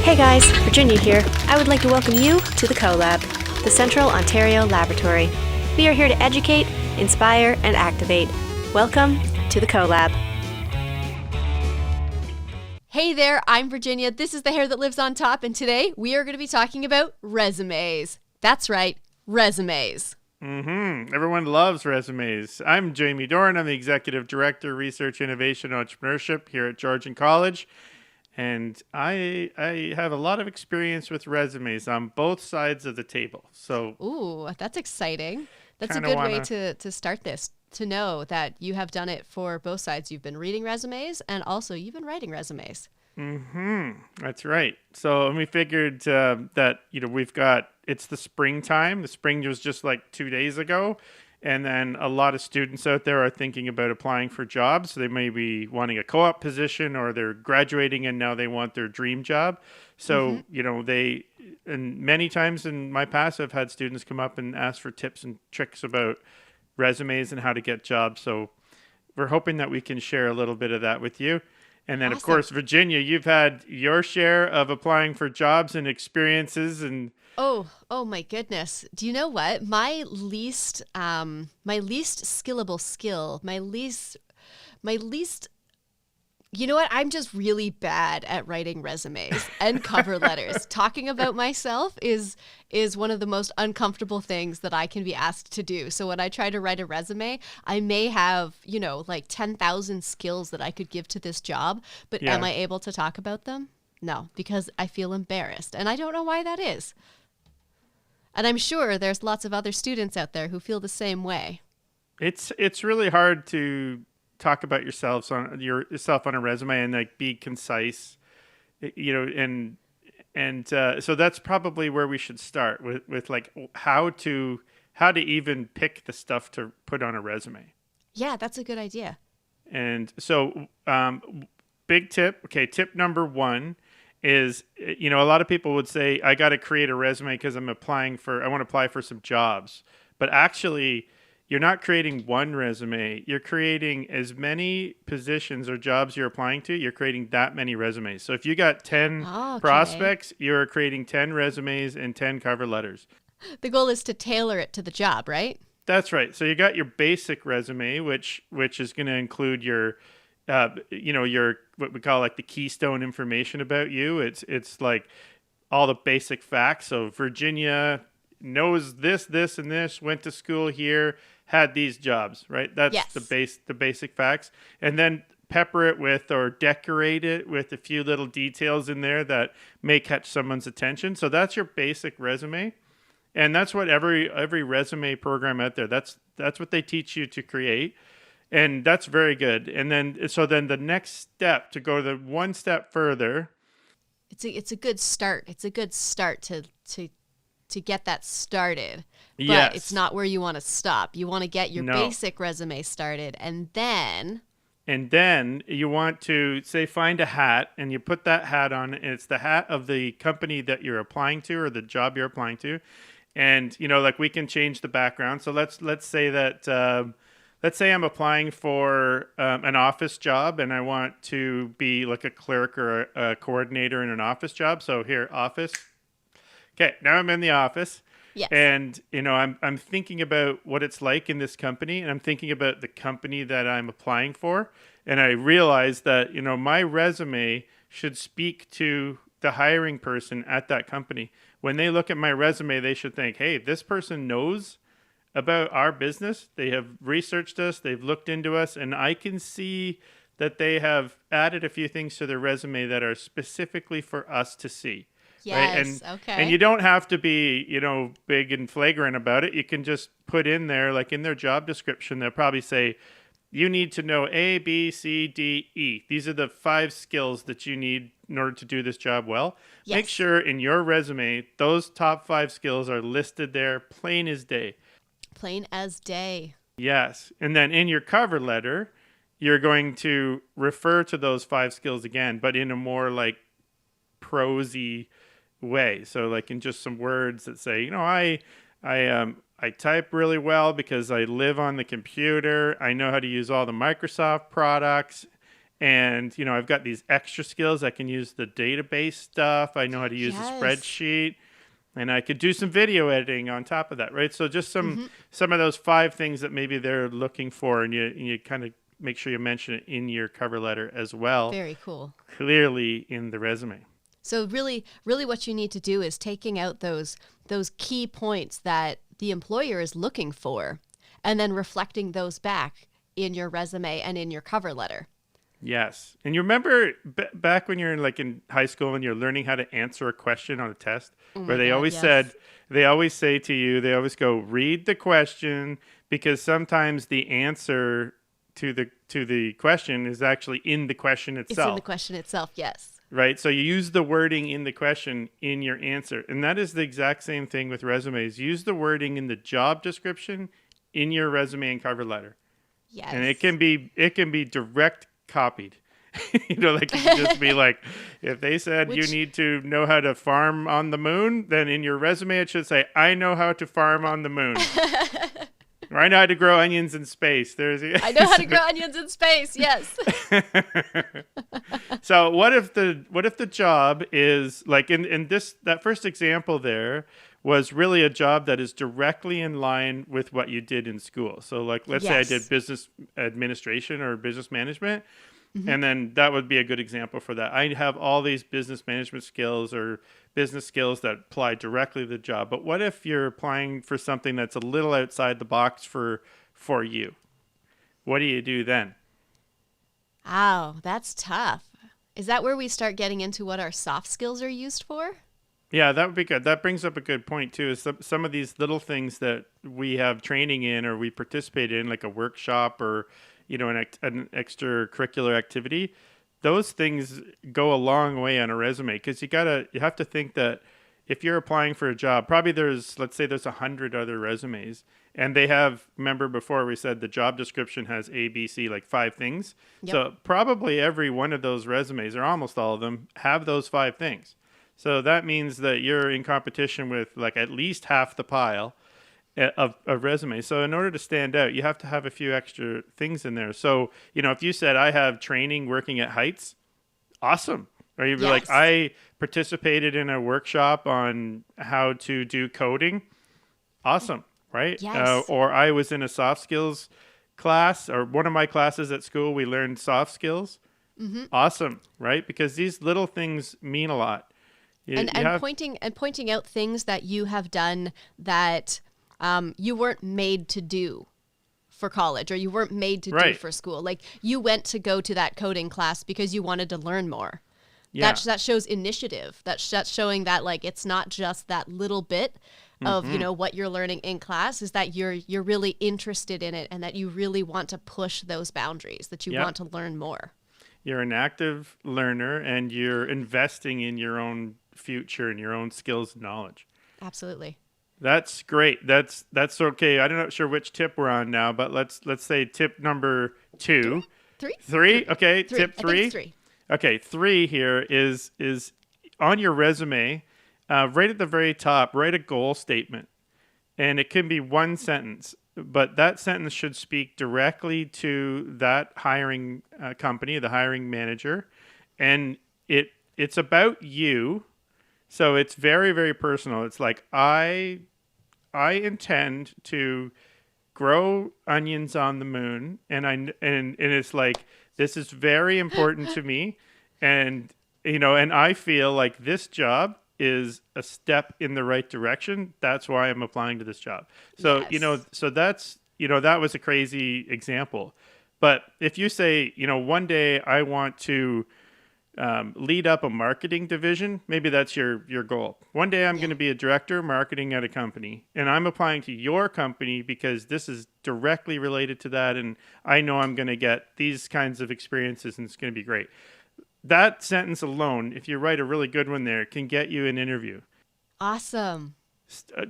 Hey guys, Virginia here. I would like to welcome you to the COLAB, the Central Ontario Laboratory. We are here to educate, inspire, and activate. Welcome to the COLAB. Hey there, I'm Virginia. This is the hair that lives on top, and today we are going to be talking about resumes. That's right, resumes. Everyone loves resumes. I'm Jamie Doran. I'm the Executive Director, Research, Innovation, Entrepreneurship here at Georgian College. And I have a lot of experience with resumes on both sides of the table. So, ooh, that's exciting. That's a good way to start this, to know that you have done it for both sides. You've been reading resumes and also you've been writing resumes. That's right. So we figured that, it's the springtime. The spring was just like 2 days ago. And then a lot of students out there are thinking about applying for jobs. So they may be wanting a co-op position, or they're graduating and now they want their dream job. So, and many times in my past, I've had students come up and ask for tips and tricks about resumes and how to get jobs. So we're hoping that we can share a little bit of that with you. And then, Of course, Virginia, you've had your share of applying for jobs and experiences. And Oh my goodness. Do you know what? My least skillable skill, my least, you know what? I'm just really bad at writing resumes and cover letters. Talking about myself is one of the most uncomfortable things that I can be asked to do. So when I try to write a resume, I may have, like 10,000 skills that I could give to this job, but Am I able to talk about them? No, because I feel embarrassed, and I don't know why that is. And I'm sure there's lots of other students out there who feel the same way. It's really hard to talk about yourself on a resume and like be concise, and so that's probably where we should start with like how to even pick the stuff to put on a resume. Yeah, that's a good idea. And so, big tip. Okay, tip number one is, a lot of people would say, I got to create a resume because I want to apply for some jobs. But actually, you're not creating one resume. You're creating as many positions or jobs you're applying to. You're creating that many resumes. So if you got 10 prospects, you're creating 10 resumes and 10 cover letters. The goal is to tailor it to the job, right? That's right. So you got your basic resume, which is going to include your your what we call like the keystone information about you. It's like all the basic facts. So Virginia knows this, and this, went to school here, had these jobs, right? That's the basic facts. And then pepper it with, or decorate it with, a few little details in there that may catch someone's attention. So that's your basic resume. And that's what every resume program out there, that's what they teach you to create. And that's very good. And then the next step, to go the one step further. It's a good start. It's a good start to get that started. But yes, it's not where you want to stop. You want to get your basic resume started, and then you want to find a hat, and you put that hat on, and it's the hat of the company that you're applying to, or the job you're applying to. And like, we can change the background. So let's say that let's say I'm applying for an office job, and I want to be like a clerk or a coordinator in an office job. So here, office. Okay, now I'm in the office. Yes. And I'm thinking about what it's like in this company, and I'm thinking about the company that I'm applying for, and I realize that my resume should speak to the hiring person at that company. When they look at my resume, they should think, hey, this person knows about our business. They have researched us, they've looked into us, and I can see that they have added a few things to their resume that are specifically for us to see. Yes, right? Okay. And you don't have to be, big and flagrant about it. You can just put in there, like in their job description, they'll probably say, you need to know A, B, C, D, E. These are the 5 skills that you need in order to do this job well. Yes. Make sure in your resume, those top 5 skills are listed there, plain as day. Plain as day. Yes. And then in your cover letter, you're going to refer to those 5 skills again, but in a more like prosy way. So like in just some words that say, I type really well because I live on the computer. I know how to use all the Microsoft products, And, I've got these extra skills. I can use the database stuff. I know how to use a Yes. spreadsheet. And I could do some video editing on top of that, right? So just Mm-hmm. some of those 5 things that maybe they're looking for, and you kind of make sure you mention it in your cover letter as well, Very cool. clearly in the resume. So really, really what you need to do is taking out those key points that the employer is looking for and then reflecting those back in your resume and in your cover letter. Yes. And you remember back when you're in high school and you're learning how to answer a question on a test, where they God, always yes. they always say to you, they always go, read the question, because sometimes the answer to the question is actually in the question It's itself. in the question itself, yes. Right. So you use the wording in the question in your answer. And that is the exact same thing with resumes. Use the wording in the job description in your resume and cover letter. Yes. And it can be direct copied. It can just be like, if they said you need to know how to farm on the moon, then in your resume it should say, I know how to farm on the moon. Or I know how to grow onions in space. I know how to grow onions in space. Yes. So what if the job is like in that first example there was really a job that is directly in line with what you did in school. So let's say I Yes. did business administration or business management. Mm-hmm. And then that would be a good example for that. I have all these business management skills or business skills that apply directly to the job. But what if you're applying for something that's a little outside the box for you? What do you do then? Wow, that's tough. Is that where we start getting into what our soft skills are used for? Yeah, that would be good. That brings up a good point too. Is some of these little things that we have training in or we participate in, like a workshop or an extracurricular activity. Those things go a long way on a resume, because you have to think that if you're applying for a job, probably let's say there's 100 other resumes, and they have. Remember before we said the job description has A, B, C, like 5 things. Yep. So probably every one of those resumes, or almost all of them, have those 5 things. So that means that you're in competition with like at least half the pile of resumes. So in order to stand out, you have to have a few extra things in there. So, if you said I have training working at heights, awesome. Or you'd be like, Yes. I participated in a workshop on how to do coding. Awesome, right? Yes. Or I was in a soft skills class, or one of my classes at school, we learned soft skills. Mm-hmm. Awesome, right? Because these little things mean a lot. Pointing out things that you have done that you weren't made to do for college, or you weren't made to do Right. for school. Like you went to go to that coding class because you wanted to learn more. Yeah. That shows initiative. That's showing that like it's not just that little bit of what you're learning in class, is that you're really interested in it and that you really want to push those boundaries, that you Yep. want to learn more. You're an active learner and you're investing in your own future and your own skills and knowledge. Absolutely. That's great. That's okay. I'm not sure which tip we're on now, but let's say tip number 2. 3? 3? Okay, Three. tip I 3. think it's 3. Okay, 3 here is on your resume, right at the very top, write a goal statement. And it can be one sentence, but that sentence should speak directly to that hiring company, the hiring manager. And it's about you. So it's very, very personal. It's like, I intend to grow onions on the moon, and it's like, this is very important to me, and I feel like this job is a step in the right direction. That's why I'm applying to this job. So Yes. so that's that was a crazy example. But if you say, one day I want to lead up a marketing division, maybe that's your goal. One day I'm going to be a director of marketing at a company, and I'm applying to your company because this is directly related to that, and I know I'm going to get these kinds of experiences, and it's going to be great. That sentence alone, if you write a really good one there, can get you an interview. Awesome.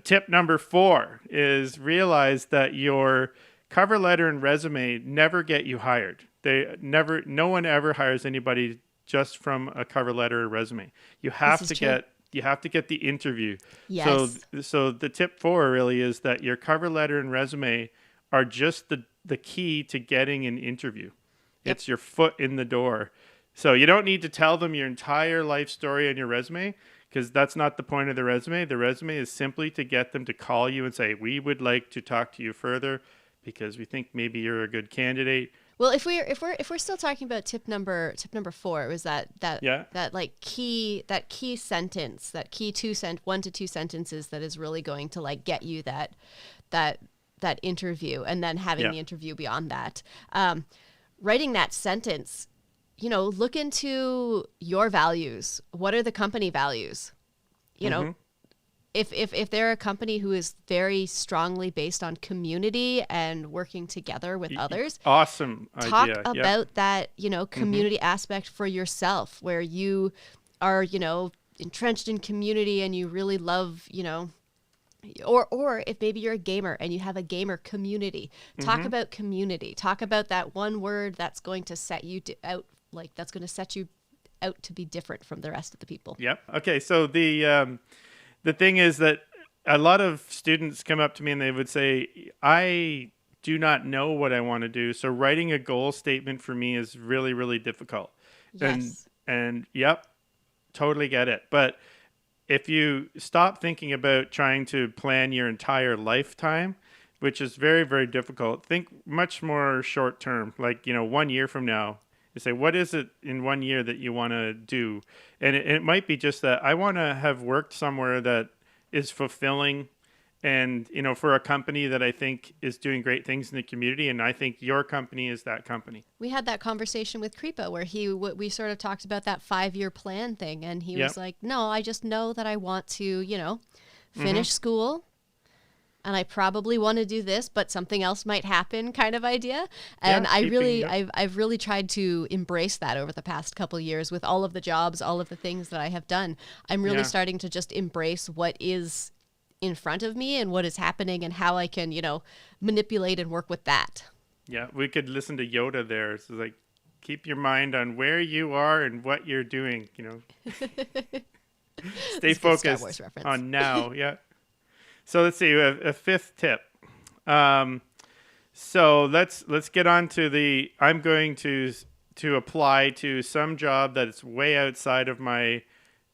Tip number 4 is realize that your cover letter and resume never get you hired. No one ever hires anybody just from a cover letter or resume. You have This to is true. get the interview. Yes. So the tip 4 really is that your cover letter and resume are just the key to getting an interview. It's your foot in the door. So you don't need to tell them your entire life story on your resume, because that's not the point of the resume. The resume is simply to get them to call you and say, we would like to talk to you further because we think maybe you're a good candidate. Well, if we're still talking about tip number 4, it was that like key sentence, that key 1 to 2 sentences that is really going to like get you that interview, and then having the interview beyond that. Writing that sentence, look into your values. What are the company values? You know, if they're a company who is very strongly based on community and working together with others, awesome talk idea. about that, community aspect for yourself, where you are, entrenched in community and you really love, or if maybe you're a gamer and you have a gamer community, talk about community, talk about that one word that's going to set you out, like that's going to set you out to be different from the rest of the people. Yep. Okay. So the thing is that a lot of students come up to me and they would say, I do not know what I want to do. So writing a goal statement for me is really, really difficult. Yes. And yep, totally get it. But if you stop thinking about trying to plan your entire lifetime, which is very, very difficult, think much more short term, like, 1 year from now. You say, what is it in 1 year that you want to do? And it might be just that I want to have worked somewhere that is fulfilling and, for a company that I think is doing great things in the community. And I think your company is that company. We had that conversation with Kripa where we sort of talked about that 5-year plan thing. And he was like, no, I just know that I want to, finish school. And I probably want to do this, but something else might happen kind of idea. And I've really tried to embrace that over the past couple of years with all of the jobs, all of the things that I have done. I'm really starting to just embrace what is in front of me and what is happening and how I can, manipulate and work with that. Yeah, we could listen to Yoda there. It's like, keep your mind on where you are and what you're doing, Stay focused on now. Yeah. So let's see, a fifth tip. So let's get on to I'm going to apply to some job that's way outside of my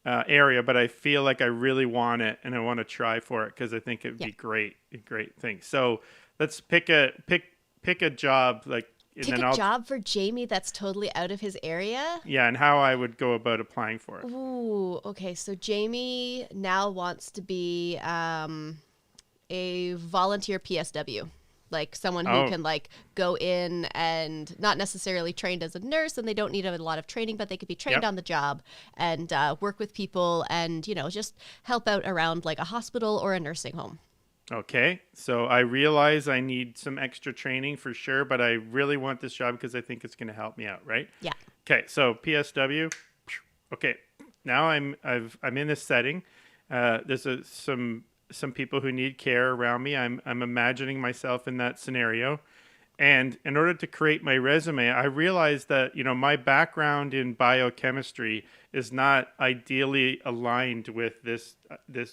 area, but I feel like I really want it and I want to try for it because I think it would be a great thing. So let's pick a job like. Pick a job for Jamie that's totally out of his area? Yeah, and how I would go about applying for it. Ooh, okay. So Jamie now wants to be a volunteer PSW, like someone who can like go in and not necessarily trained as a nurse, and they don't need a lot of training, but they could be trained on the job and work with people and, just help out around like a hospital or a nursing home. Okay, so I realize I need some extra training for sure, but I really want this job because I think it's going to help me out, right? Yeah. Okay, so PSW. Okay, now I'm in this setting. There's some people who need care around me. I'm imagining myself in that scenario, and in order to create my resume, I realized that my background in biochemistry is not ideally aligned with this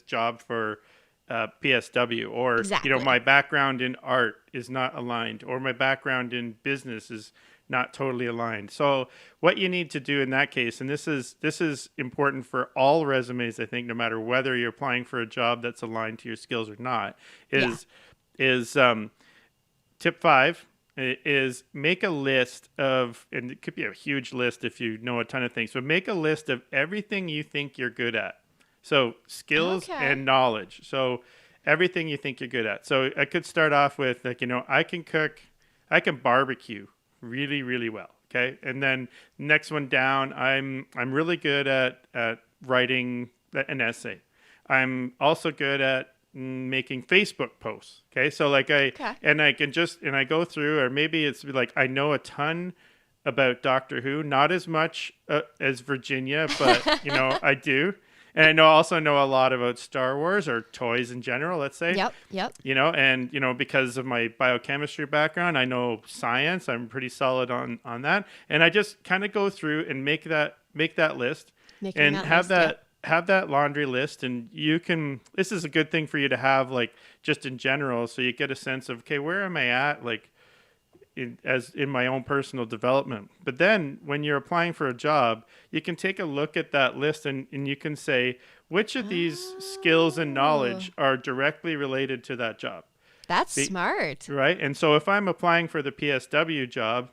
job for. PSW, or my background in art is not aligned, or my background in business is not totally aligned. So what you need to do in that case, and this is important for all resumes, I think, no matter whether you're applying for a job that's aligned to your skills or not, is tip 5 is make a list of, and it could be a huge list if you know a ton of things, but make a list of everything you think you're good at. So skills and knowledge. So everything you think you're good at. So I could start off with like, I can cook, I can barbecue really, really well. Okay. And then next one down, I'm really good at writing an essay. I'm also good at making Facebook posts. Okay. So like and I go through, or maybe it's like, I know a ton about Doctor Who, not as much as Virginia, but I do. And I also know a lot about Star Wars or toys in general, let's say. Yep. And because of my biochemistry background, I know science. I'm pretty solid on that. And I just kind of go through and make that list have that laundry list. And this is a good thing for you to have, like, just in general, so you get a sense of, okay, where am I at? Like, in my own personal development. But then when you're applying for a job, you can take a look at that list and you can say, which of these skills and knowledge are directly related to that job? That's smart. Right? And so if I'm applying for the PSW job,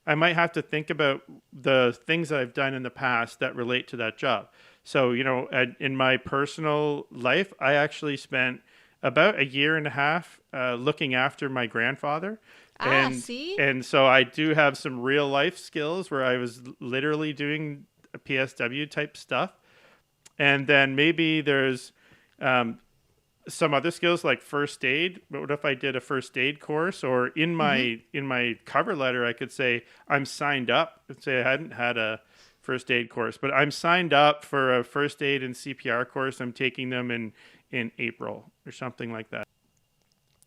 I might have to think about the things that I've done in the past that relate to that job. So, in my personal life, I actually spent about a year and a half looking after my grandfather. See? And so I do have some real life skills where I was literally doing a PSW type stuff. And then maybe there's some other skills like first aid. What if I did a first aid course? Or in my cover letter, I could say I'm signed up. Let's say I hadn't had a first aid course, but I'm signed up for a first aid and CPR course. I'm taking them in April or something like that.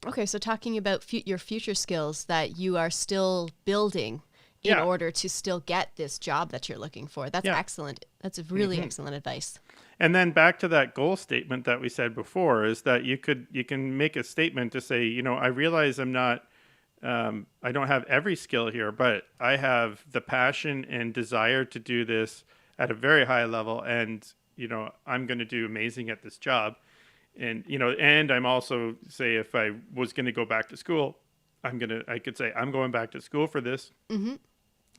Okay, so talking about your future skills that you are still building in order to still get this job that you're looking for. That's excellent. That's a really excellent advice. And then back to that goal statement that we said before is that you can make a statement to say, I realize I'm not, I don't have every skill here, but I have the passion and desire to do this at a very high level. And, I'm going to do amazing at this job. And, and I'm also say if I was going to go back to school, I could say I'm going back to school for this. Mm-hmm.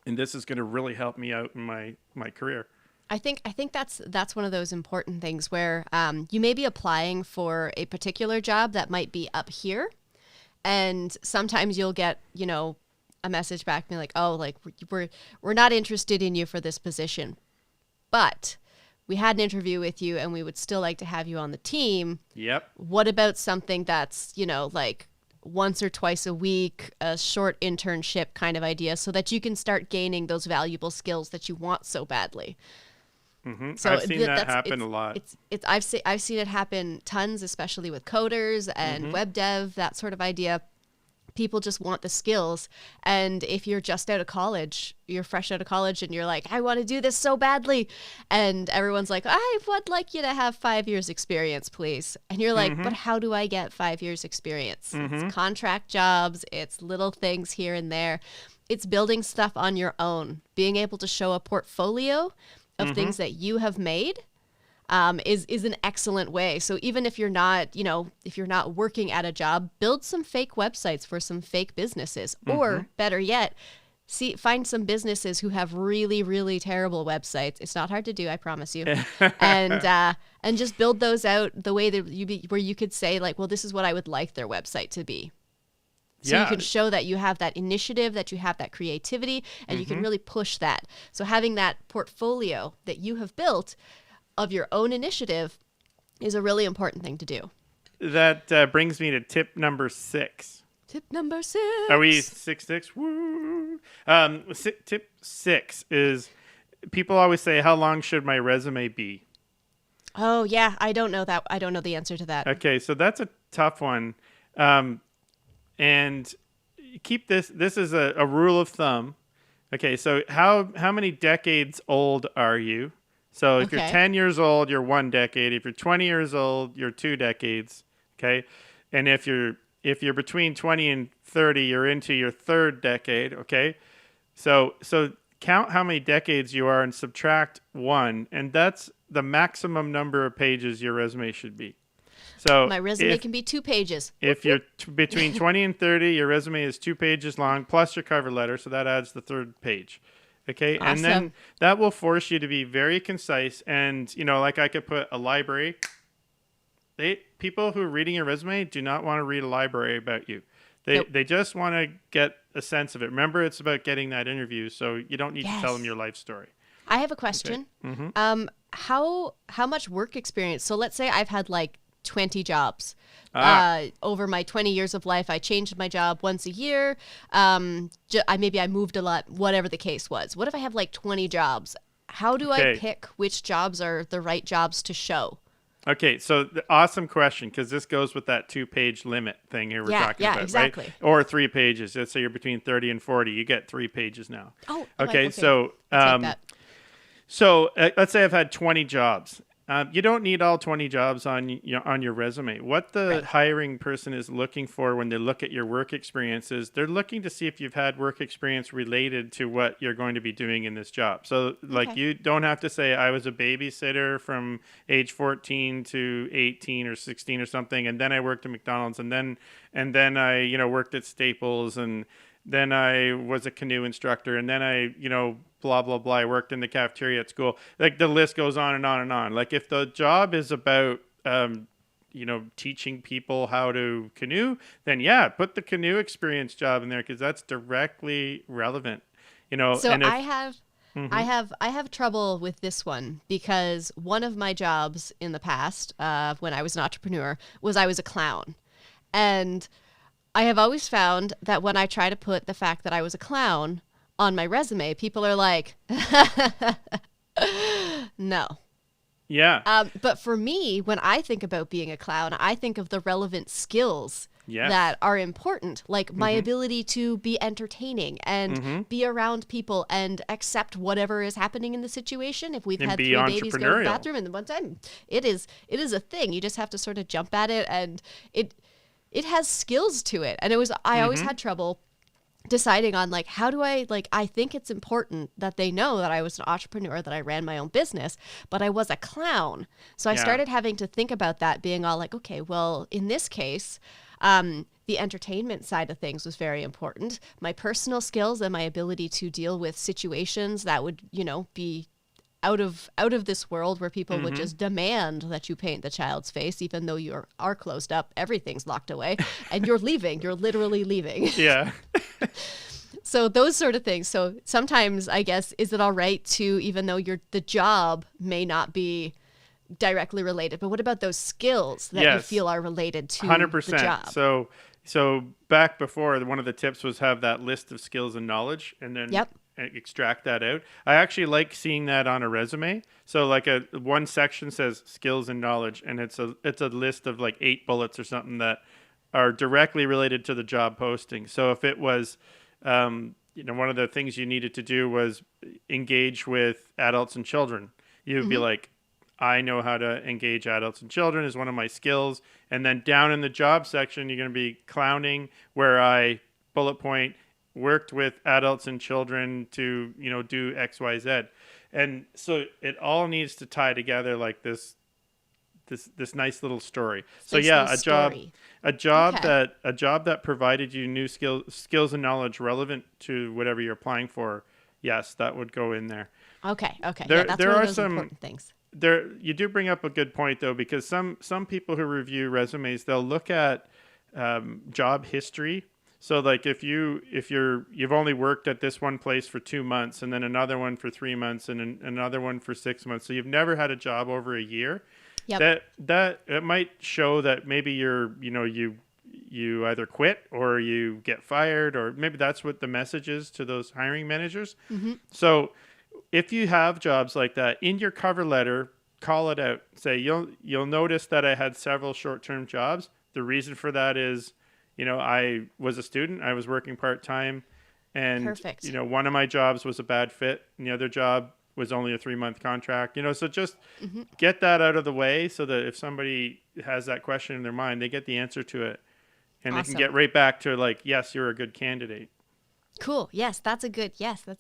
And this is going to really help me out in my career. I think that's one of those important things where you may be applying for a particular job that might be up here. And sometimes you'll get, a message back being like, oh, like we're not interested in you for this position, but we had an interview with you and we would still like to have you on the team. Yep. What about something that's, like once or twice a week, a short internship kind of idea so that you can start gaining those valuable skills that you want so badly. Mm-hmm. So I've seen that happen a lot. I've seen it happen tons, especially with coders and web dev, that sort of idea. People just want the skills. And if you're just out of college, you're fresh out of college and you're like, I want to do this so badly. And everyone's like, I would like you to have 5 years experience, please. And you're like, but how do I get 5 years experience? It's contract jobs. It's little things here and there. It's building stuff on your own. Being able to show a portfolio of things that you have made is an excellent way. So even if you're not, if you're not working at a job, build some fake websites for some fake businesses, or better yet, find some businesses who have really, really terrible websites. It's not hard to do, I promise you. And just build those out the way that where you could say like, well, this is what I would like their website to be. So you can show that you have that initiative, that you have that creativity, and you can really push that. So having that portfolio that you have built of your own initiative is a really important thing to do. That brings me to tip number 6. Tip number 6. Are we 6? Woo! Tip 6 is people always say, how long should my resume be? Oh, yeah. I don't know that. I don't know the answer to that. Okay, so that's a tough one. And keep this is a rule of thumb. Okay, so how many decades old are you? So if you're 10 years old, you're 1 decade. If you're 20 years old, you're 2 decades. Okay, and if you're between 20 and 30, you're into your 3rd decade. Okay, so count how many decades you are and subtract 1, and that's the maximum number of pages your resume should be. So my resume can be 2 pages. If you're between 20 and 30, your resume is 2 pages long plus your cover letter, so that adds the 3rd page. Okay, awesome. And then that will force you to be very concise. And like I could put a library. People who are reading your resume do not want to read a library about you. They just want to get a sense of it. Remember, it's about getting that interview, so you don't need to tell them your life story. I have a question. Okay. How much work experience? So let's say I've had like 20 jobs over my 20 years of life. I changed my job once a year. Maybe I moved a lot, whatever the case was. What if I have like 20 jobs? How do I pick which jobs are the right jobs to show? Okay, so the awesome question, because this goes with that 2-page limit thing here we're talking about, exactly. Right? Or 3 pages. Let's say you're between 30 and 40, you get 3 pages now. Oh, okay. So let's say I've had 20 jobs. You don't need all 20 jobs on your resume. What the Right. hiring person is looking for when they look at your work experiences, they're looking to see if you've had work experience related to what you're going to be doing in this job. So, like, Okay. you don't have to say, I was a babysitter from age 14 to 18 or 16 or something, and then I worked at McDonald's, and then I, worked at Staples, and then I was a canoe instructor, and then I, blah, blah, blah. I worked in the cafeteria at school. Like, the list goes on and on and on. Like, if the job is about, teaching people how to canoe, then yeah, put the canoe experience job in there because that's directly relevant, So and if, I have trouble with this one because one of my jobs in the past, when I was an entrepreneur, was I was a clown. And I have always found that when I try to put the fact that I was a clown on my resume, people are like, no. yeah, But for me, when I think about being a clown, I think of the relevant skills yes. that are important, like my ability to be entertaining and be around people and accept whatever is happening in the situation. If we've And had be 3 babies go to the entrepreneurial. bathroom and the one time, it is a thing. You just have to sort of jump at it, and it has skills to it. And I always had trouble deciding on like, how do I think it's important that they know that I was an entrepreneur, that I ran my own business, but I was a clown. So I Yeah. started having to think about that, being all like, okay, well, in this case, the entertainment side of things was very important. My personal skills and my ability to deal with situations that would, be out of this world where people would just demand that you paint the child's face, even though you are closed up, everything's locked away, and you're leaving. You're literally leaving. Yeah. So those sort of things. So sometimes, I guess, is it all right to, even though the job may not be directly related, but what about those skills that you Yes. feel are related to 100%. the job? So back before, one of the tips was have that list of skills and knowledge, and then Yep. extract that out. I actually like seeing that on a resume. So like one section says skills and knowledge, and it's a list of like 8 bullets or something that are directly related to the job posting. So if it was, one of the things you needed to do was engage with adults and children, you'd be like, I know how to engage adults and children is one of my skills. And then down in the job section, you're going to be clowning, where I bullet point worked with adults and children to, do X, Y, Z. And so it all needs to tie together like this nice little story. So Nice yeah, little a story. job Okay. that provided you new skills and knowledge relevant to whatever you're applying for. Yes, that would go in there. Okay. There- Yeah, that's there one are of those some- important things. There, you do bring up a good point though, because some people who review resumes, they'll look at job history. So like if you've only worked at this one place for 2 months, and then another one for 3 months, and another one for 6 months, so you've never had a job over a year. Yep. That it might show that maybe you either quit or you get fired, or maybe that's what the message is to those hiring managers. So if you have jobs like that in your cover letter, call it out. Say you'll notice that I had several short-term jobs. The reason for that is, I was a student, I was working part-time, and Perfect. one of my jobs was a bad fit, and the other job was only a 3-month contract. So just get that out of the way, so that if somebody has that question in their mind, they get the answer to it, and they Awesome. can get right back to like, yes, you're a good candidate. Cool. Yes, that's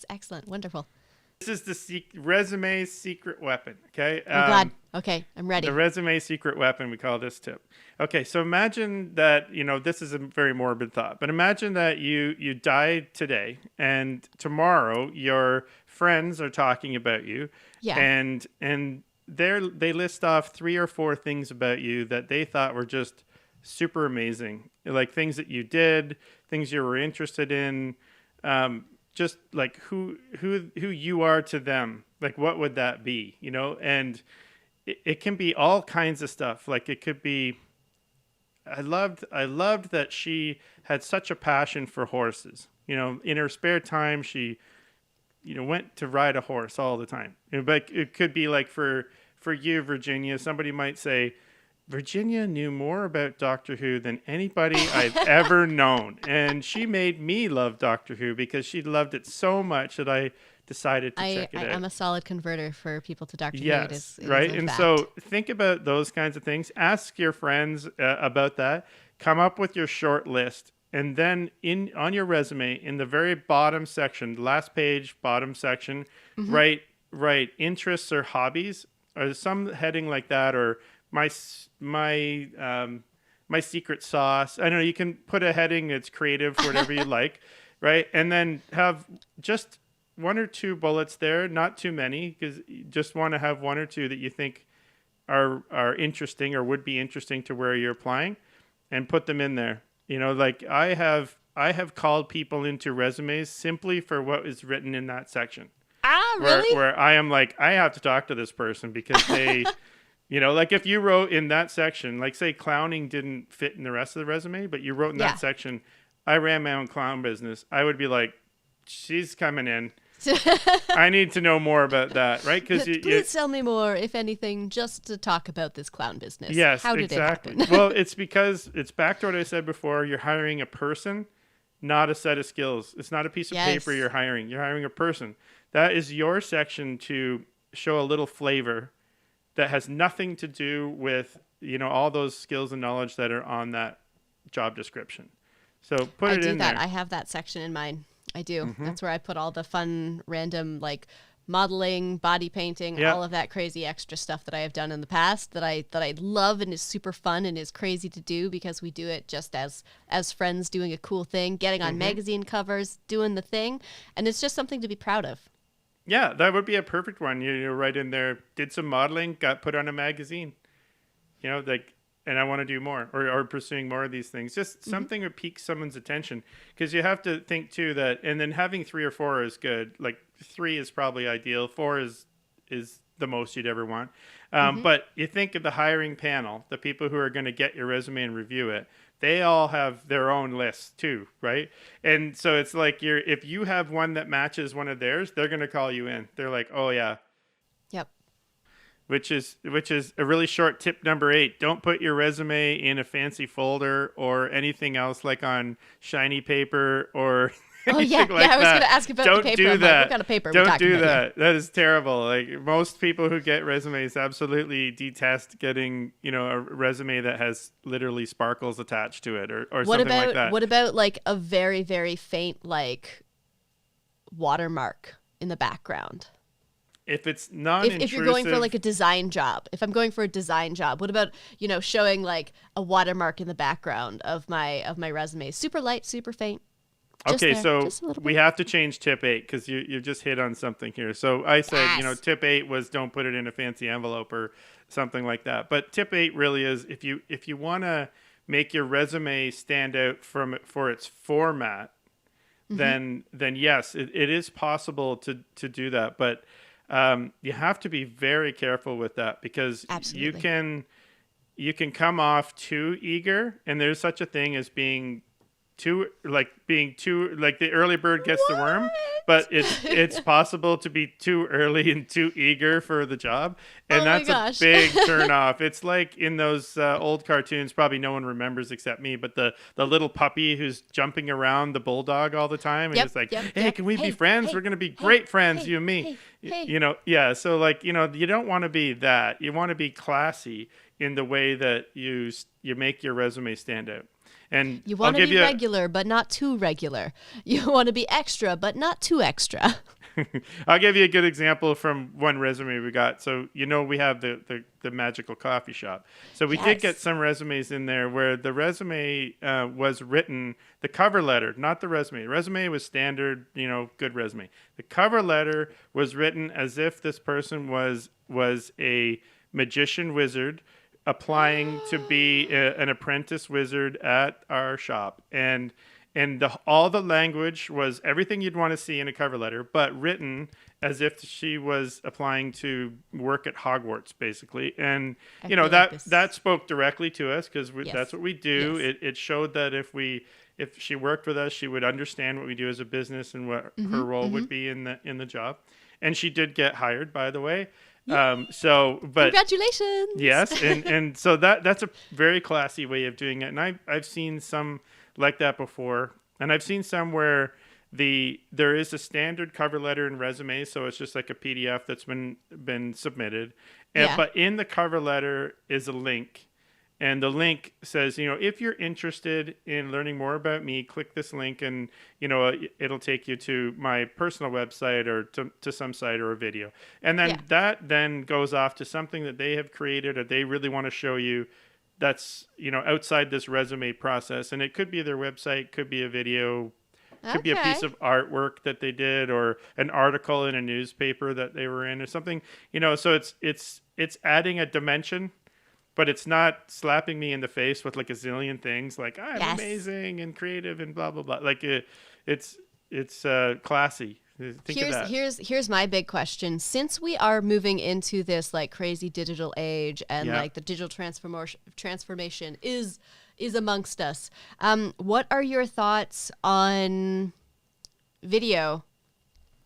excellent. Wonderful. This is the resume secret weapon. Okay. I'm glad. Okay, I'm ready. The resume secret weapon, we call this tip. Okay, so imagine that, this is a very morbid thought, but imagine that you died today, and tomorrow your friends are talking about you. Yeah. And they list off 3 or 4 things about you that they thought were just super amazing, like things that you did, things you were interested in, just like who you are to them. Like, what would that be? And it can be all kinds of stuff. Like, it could be, I loved that she had such a passion for horses. In her spare time, she, went to ride a horse all the time. But it could be like for you, Virginia, somebody might say, Virginia knew more about Doctor Who than anybody I've ever known. And she made me love Doctor Who because she loved it so much that I decided to check it out. I'm a solid converter for people to Dr. Yes, Nate. Is right. a And fact. so think about those kinds of things. Ask your friends about that. Come up with your short list. And then on your resume, in the very bottom section, last page, bottom section, write interests or hobbies, or some heading like that, or my secret sauce. I don't know. You can put a heading that's creative, whatever you like, right? And then have just one or two bullets there, not too many, because you just want to have one or two that you think are interesting or would be interesting to where you're applying, and put them in there. You know, like I have called people into resumes simply for what is written in that section. Really? Where I am like, I have to talk to this person because they, you know, like if you wrote in that section, like say clowning didn't fit in the rest of the resume, but you wrote in that section, I ran my own clown business, I would be like, she's coming in. I need to know more about that, right? Because please tell me more, if anything, just to talk about this clown business. Yes, how did exactly. it happen? Well, it's because it's back to what I said before. You're hiring a person, not a set of skills. It's not a piece of paper you're hiring. You're hiring a person. That is your section to show a little flavor that has nothing to do with, you know, all those skills and knowledge that are on that job description. So put it in there. I have that section in mine. I do. That's where I put all the fun, random, like modeling, body painting, all of that crazy extra stuff that I have done in the past that I love and is super fun and is crazy to do because we do it just as friends doing a cool thing, getting on magazine covers, doing the thing, and it's just something to be proud of. Yeah, that would be a perfect one. You're right in there, did some modeling, got put on a magazine. You know, like, and I want to do more or pursuing more of these things. Just something that piques someone's attention. Because you have to think, too, that, and then having 3 or 4 is good. Like 3 is probably ideal. 4 is the most you'd ever want. But you think of the hiring panel, the people who are going to get your resume and review it. They all have their own lists, too, right? And so it's like if you have one that matches one of theirs, they're going to call you in. They're like, oh, yeah. Yep. Which is a really short tip number 8. Don't put your resume in a fancy folder or anything else like on shiny paper or anything like I was that. going to ask about Don't the paper. do I'm that. like, what kind of paper are we Don't talking do about that. here? That is terrible. Like most people who get resumes absolutely detest getting, you know, a resume that has literally sparkles attached to it or something like that. What about like a very, very faint like watermark in the background? If it's non-intrusive, if you're going for like a design job, if I'm going for a design job, what about, you know, showing like a watermark in the background of my resume? Super light, super faint. Okay, so we bit. have to change tip 8 because you just hit on something here. So I said, you know, tip 8 was don't put it in a fancy envelope or something like that. But tip 8 really is if you want to make your resume stand out for its format, then yes, it is possible to do that. But you have to be very careful with that because Absolutely. you can come off too eager, and there's such a thing as being too the early bird gets the worm, but it's possible to be too early and too eager for the job, and that's a big turn off. It's like in those old cartoons, probably no one remembers except me, but the little puppy who's jumping around the bulldog all the time and it's like, hey, can we be friends? We're gonna be great friends, you and me. You know, yeah. So like, you know, you don't want to be that. You want to be classy in the way that you make your resume stand out. And you want to be regular, but not too regular. You want to be extra, but not too extra. I'll give you a good example from one resume we got. So, you know, we have the magical coffee shop. So we did get some resumes in there where the resume was written, the cover letter, not the resume. The resume was standard, you know, good resume. The cover letter was written as if this person was a magician wizard applying to be an apprentice wizard at our shop. And all the language was everything you'd want to see in a cover letter, but written as if she was applying to work at Hogwarts, basically. And, you know, that spoke directly to us because that's what we do. Yes. It showed that if she worked with us, she would understand what we do as a business and what her role would be in the job. And she did get hired, by the way. But Congratulations. Yes, and so that's a very classy way of doing it, and I've seen some like that before, and I've seen some where There is a standard cover letter and resume, so it's just like a PDF that's been submitted. Yeah. But in the cover letter is a link, and the link says, if you're interested in learning more about me, click this link, and it'll take you to my personal website or to some site or a video, and then that then goes off to something that they have created or they really want to show you. That's outside this resume process, and it could be their website, could be a video. Could be a piece of artwork that they did or an article in a newspaper that they were in or something, so it's adding a dimension, but it's not slapping me in the face with like a zillion things like I'm amazing and creative and blah, blah, blah. Like it's classy. Think of that. Here's my big question. Since we are moving into this like crazy digital age and like the digital transformation is amongst us. What are your thoughts on video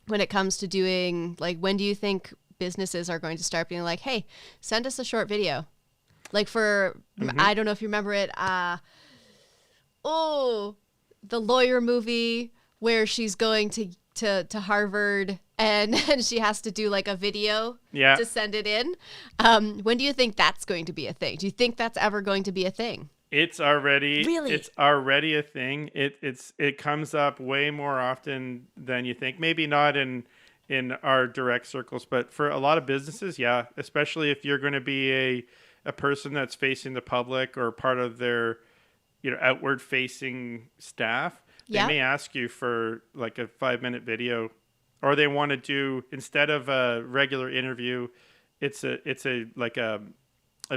when it comes to doing, like, when do you think businesses are going to start being like, hey, send us a short video? Like for, I don't know if you remember it. The lawyer movie where she's going to Harvard and she has to do like a video to send it in. When do you think that's going to be a thing? Do you think that's ever going to be a thing? It's already a thing. It comes up way more often than you think. Maybe not in our direct circles, but for a lot of businesses, especially if you're going to be a person that's facing the public or part of their outward facing staff, they may ask you for like a 5-minute video, or they want to do, instead of a regular interview, it's a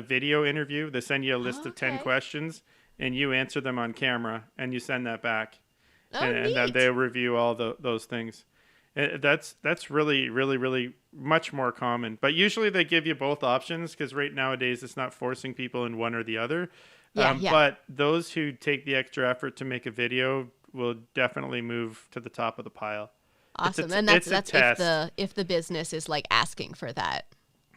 video interview. They send you a list of 10 questions and you answer them on camera and you send that back. And then they review all those things. That's really, really, really much more common. But usually they give you both options because nowadays it's not forcing people in one or the other. But those who take the extra effort to make a video will definitely move to the top of the pile. Awesome. And that's if the business is like asking for that.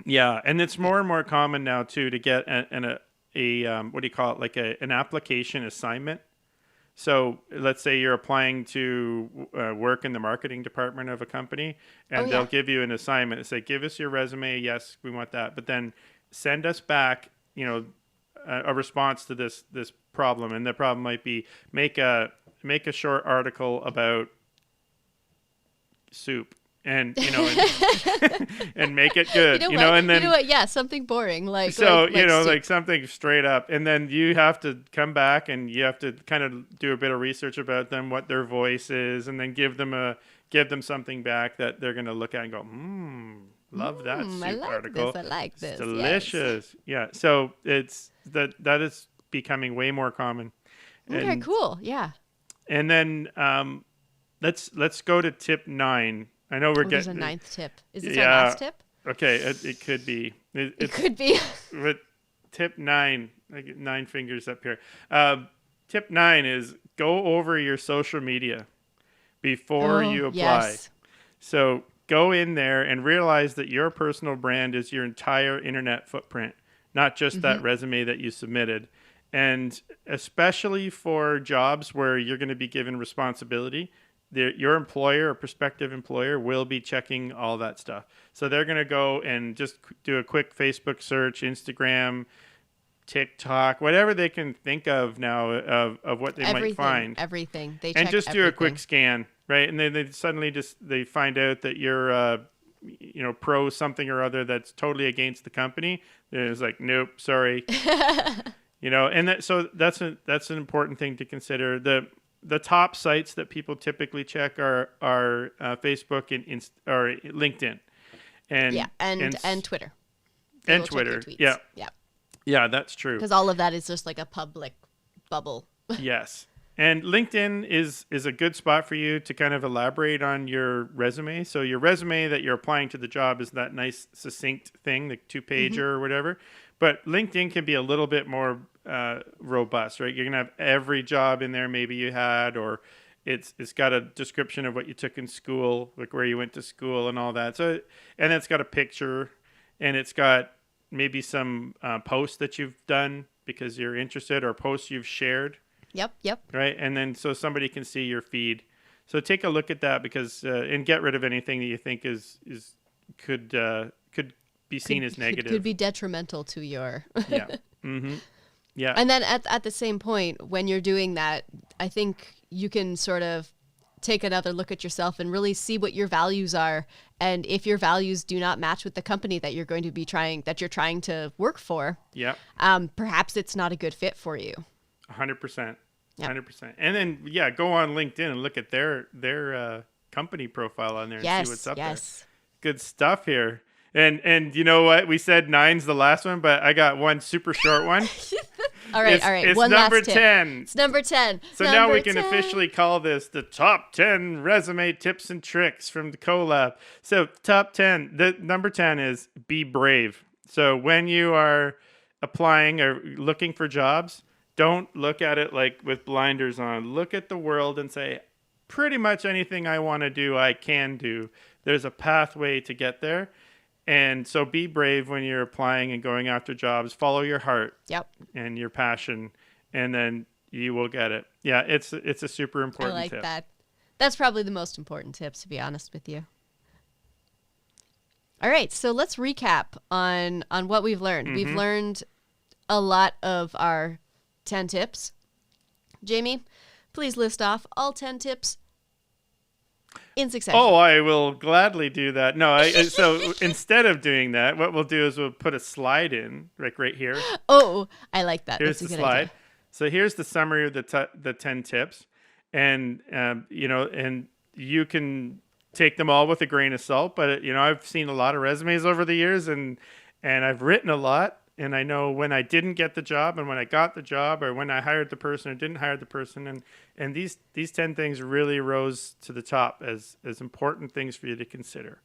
Yeah, and it's more and more common now too to get a what do you call it, like an application assignment. So let's say you're applying to work in the marketing department of a company, and they'll give you an assignment and say, "Give us your resume. Yes, we want that, but then send us back, a response to this problem." And the problem might be make a short article about soup. And and make it good, and then something boring like something straight up, and then you have to come back and you have to kind of do a bit of research about them, what their voice is, and then give them something back that they're going to look at and go, love that soup article. I like this. It's delicious. Yes. Yeah. So it's that is becoming way more common. Okay, cool. Yeah. And then let's go to tip 9. I know we're getting... There's a 9th tip. Is this our last tip? Okay, it could be. It could be. But tip 9, I get 9 fingers up here. Tip 9 is go over your social media before you apply. Yes. So go in there and realize that your personal brand is your entire internet footprint, not just that resume that you submitted. And especially for jobs where you're going to be given responsibility, your employer or prospective employer will be checking all that stuff. So they're going to go and just do a quick Facebook search, Instagram, TikTok, whatever they can think of now of what they might find. Everything. They check and just do everything. a quick scan, right? And then they suddenly they find out that you're pro something or other that's totally against the company. It's like, nope, sorry. And so that's an important thing to consider. The top sites that people typically check are Facebook and or LinkedIn, and Twitter. And Twitter, yeah, that's true. Because all of that is just like a public bubble. Yes, and LinkedIn is a good spot for you to kind of elaborate on your resume. So your resume that you're applying to the job is that nice succinct thing, the 2-pager or whatever. But LinkedIn can be a little bit more robust, right? You're gonna have every job in there maybe you had, or it's got a description of what you took in school, like where you went to school and all that. So, and it's got a picture, and it's got maybe some posts that you've done because you're interested, or posts you've shared. Yep. Right, and then so somebody can see your feed. So take a look at that because and get rid of anything that you think could be seen as negative. Could be detrimental to your. Yeah. Mm-hmm. Yeah. And then at the same point, when you're doing that, I think you can sort of take another look at yourself and really see what your values are. And if your values do not match with the company that you're trying to work for, perhaps it's not a good fit for you. 100%. 100%. And then, go on LinkedIn and look at their company profile on there and see what's up there. Good stuff here. And you know what? We said 9's the last one, but I got one super short one. All right. It's one number last tip. 10. It's number 10. So now we can officially call this the top 10 resume tips and tricks from the COLAB. So top 10, the number 10 is be brave. So when you are applying or looking for jobs, don't look at it like with blinders on. Look at the world and say, pretty much anything I want to do, I can do. There's a pathway to get there. And so be brave when you're applying and going after jobs. Follow your heart and your passion, and then you will get it. Yeah, it's a super important tip. I like that. That's probably the most important tip, to be honest with you. All right, so let's recap on what we've learned. Mm-hmm. We've learned a lot of our 10 tips. Jamie, please list off all 10 tips in succession. Oh, I will gladly do that. No, so instead of doing that, what we'll do is we'll put a slide in, like right here. Oh, I like that. Here's That's the a good slide. idea. So here's the summary of the 10 tips, and and you can take them all with a grain of salt. But I've seen a lot of resumes over the years, and I've written a lot. And I know when I didn't get the job and when I got the job, or when I hired the person or didn't hire the person. And these 10 things really rose to the top as important things for you to consider.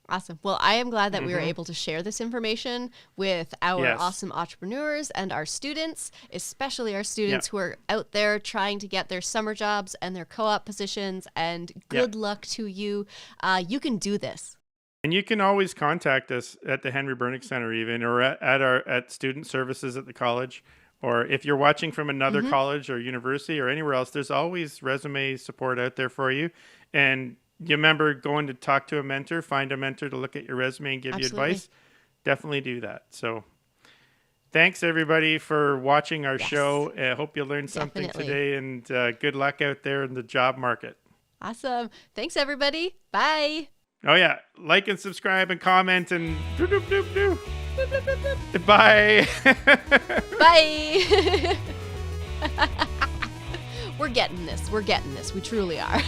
Awesome. Well, I am glad that we were able to share this information with our awesome entrepreneurs and our students, especially our students who are out there trying to get their summer jobs and their co-op positions. And good luck to you. You can do this. And you can always contact us at the Henry Bernick Center even, or at student services at the college. Or if you're watching from another college or university or anywhere else, there's always resume support out there for you. And you remember going to talk to a mentor, find a mentor to look at your resume and give you advice. Definitely do that. So thanks everybody for watching our show. I hope you learned something today, and good luck out there in the job market. Awesome. Thanks everybody. Bye. Oh yeah, like and subscribe and comment and bye. Bye. We're getting this. We truly are.